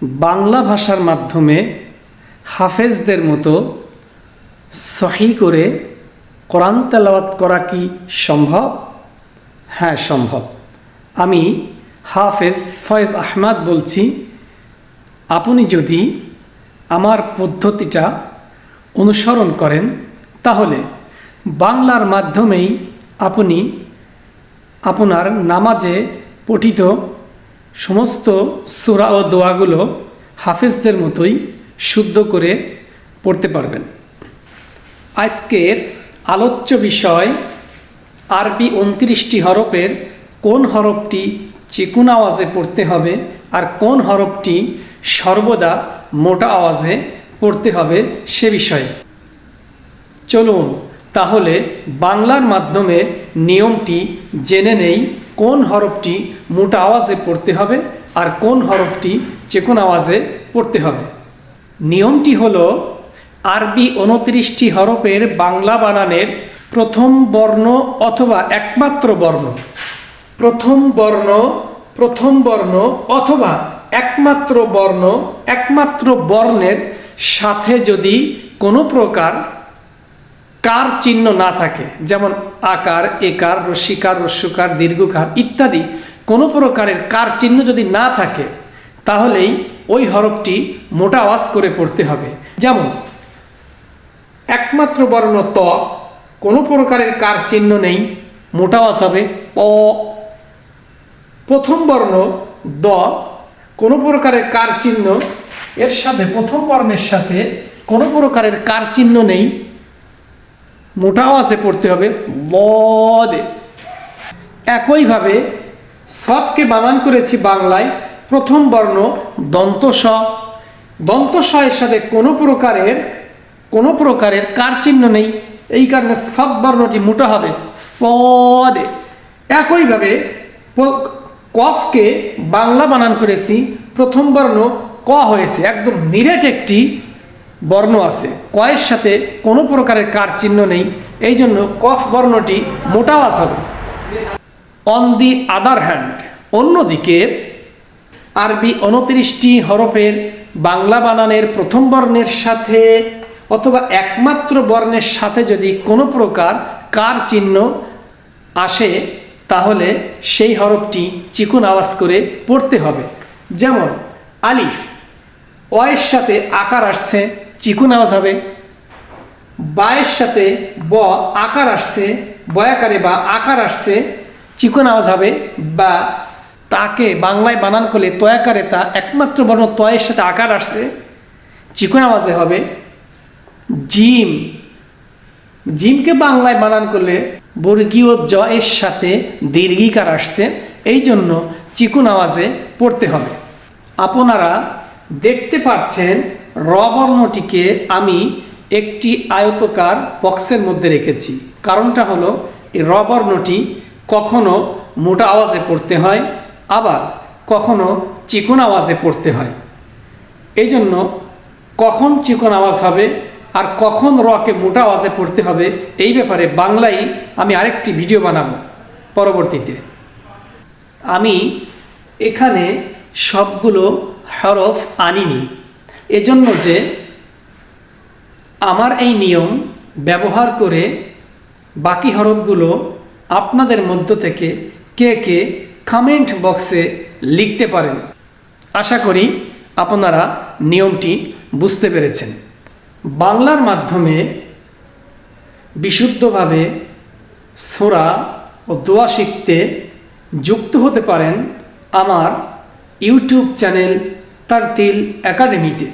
বাংলা ভাষার মাধ্যমে হাফেজদের মতো সহি করে কোরআন তেলাওয়াত করা কি সম্ভব? হ্যাঁ, সম্ভব। আমি হাফেজ ফয়েজ আহমদ বলছি। আপনি যদি আমার পদ্ধতিটা অনুসরণ করেন তাহলে বাংলার মাধ্যমেই আপনি আপনার নামাজে পঠিত সমস্ত সূরা ও দোয়াগুলো হাফেজদের মতোই শুদ্ধ করে পড়তে পারবেন। আজকের আলোচ্য বিষয় আরবি 29টি হরফের কোন হরফটি চিকুন আওয়াজে পড়তে হবে আর কোন হরফটি সর্বদা মোটা আওয়াজে পড়তে হবে সে বিষয়ে। চলুন তাহলে বাংলার মাধ্যমে নিয়মটি জেনে নেই, কোন হরফটি মোটা আওয়াজে পড়তে হবে আর কোন হরফটি চিকুন আওয়াজে পড়তে হবে। নিয়মটি হলো আরবি 29টি হরফের বাংলা বানানের প্রথম বর্ণ অথবা একমাত্র বর্ণ অথবা একমাত্র বর্ণের সাথে যদি কোনো প্রকার কার চিহ্ন না থাকে, যেমন আকার, একার, রস্যিকার, হ্রস্বকার, দীর্ঘকার ইত্যাদি কোনো প্রকারের কার চিহ্ন যদি না থাকে তাহলেই ওই হরফটি মোটা আওয়াজ করে পড়তে হবে। যেমন একমাত্র বর্ণ ত, কোনো প্রকারের কার চিহ্ন নেই, মোটা আওয়াজ হবে প। প্রথম বর্ণ দ, কোনো প্রকারের কার চিহ্ন এর সাথে, প্রথম বর্ণের সাথে কোনো প্রকারের কার চিহ্ন নেই, মোটা আওয়াজে পড়তে হবে বদে। একইভাবে সবকে বানান করেছি বাংলায়। প্রথম বর্ণ দন্ত স, এর সাথে কোনো প্রকারের কার চিহ্ন নেই, এই কারণে সৎ বর্ণটি মোটা হবে সদে। একইভাবে কফকে বাংলা বানান করেছি, প্রথম বর্ণ ক হয়েছে, একদম নিরেট একটি বর্ণ আছে, কয়ের সাথে কোনো প্রকারের কার চিহ্ন নেই, এই জন্য কফ বর্ণটি মোটা আওয়াজ হবে। অন দি আদার হ্যান্ড, অন্যদিকে আরবি 29টি হরফের বাংলা বানানের প্রথম বর্ণের সাথে অথবা একমাত্র বর্ণের সাথে যদি কোনো প্রকার কার চিহ্ন আসে তাহলে সেই হরফটি চিকুন আওয়াজ করে পড়তে হবে। যেমন আলিফ, অয়ের সাথে আকার আসছে, চিকুন আওয়াজ হবে। বায়ের সাথে ব, আকার আসছে, বয়াকারে বা আকার আসছে, চিকুন আওয়াজ হবে। বা তাকে বাংলায় বানান করলে তয়াকারে তা, একমাত্র বর্ণ তয়ের সাথে আকার আসছে, চিকুন আওয়াজে হবে। জিম, জিমকে বাংলায় বানান করলে বর্গীয় জ এর সাথে দীর্ঘিকার আসছে, এই জন্য চিকুন আওয়াজে পড়তে হবে। আপনারা দেখতে পাচ্ছেন র বর্ণটিকে আমি একটি আয়তকার বক্সের মধ্যে রেখেছি। কারণটা হলো এই র বর্ণটি কখনো মোটা আওয়াজে পড়তে হয়, আবার কখনো চিকন আওয়াজে পড়তে হয়। এই জন্য কখন চিকন আওয়াজ হবে আর কখন রকে মোটা আওয়াজে পড়তে হবে এই ব্যাপারে বাংলায় আমি আরেকটি ভিডিও বানাবো পরবর্তীতে। আমি এখানে সবগুলো হরফ আনিনি, এজন্য যে আমার এই নিয়ম ব্যবহার করে বাকি হরফগুলো আপনাদের মধ্য থেকে কে কে কমেন্ট বক্সে লিখতে পারেন। আশা করি আপনারা নিয়মটি বুঝতে পেরেছেন। বাংলার মাধ্যমে বিশুদ্ধভাবে সূরা ও দোয়া শিখতে যুক্ত হতে পারেন আমার ইউটিউব চ্যানেল তারতিল একাডেমিতে।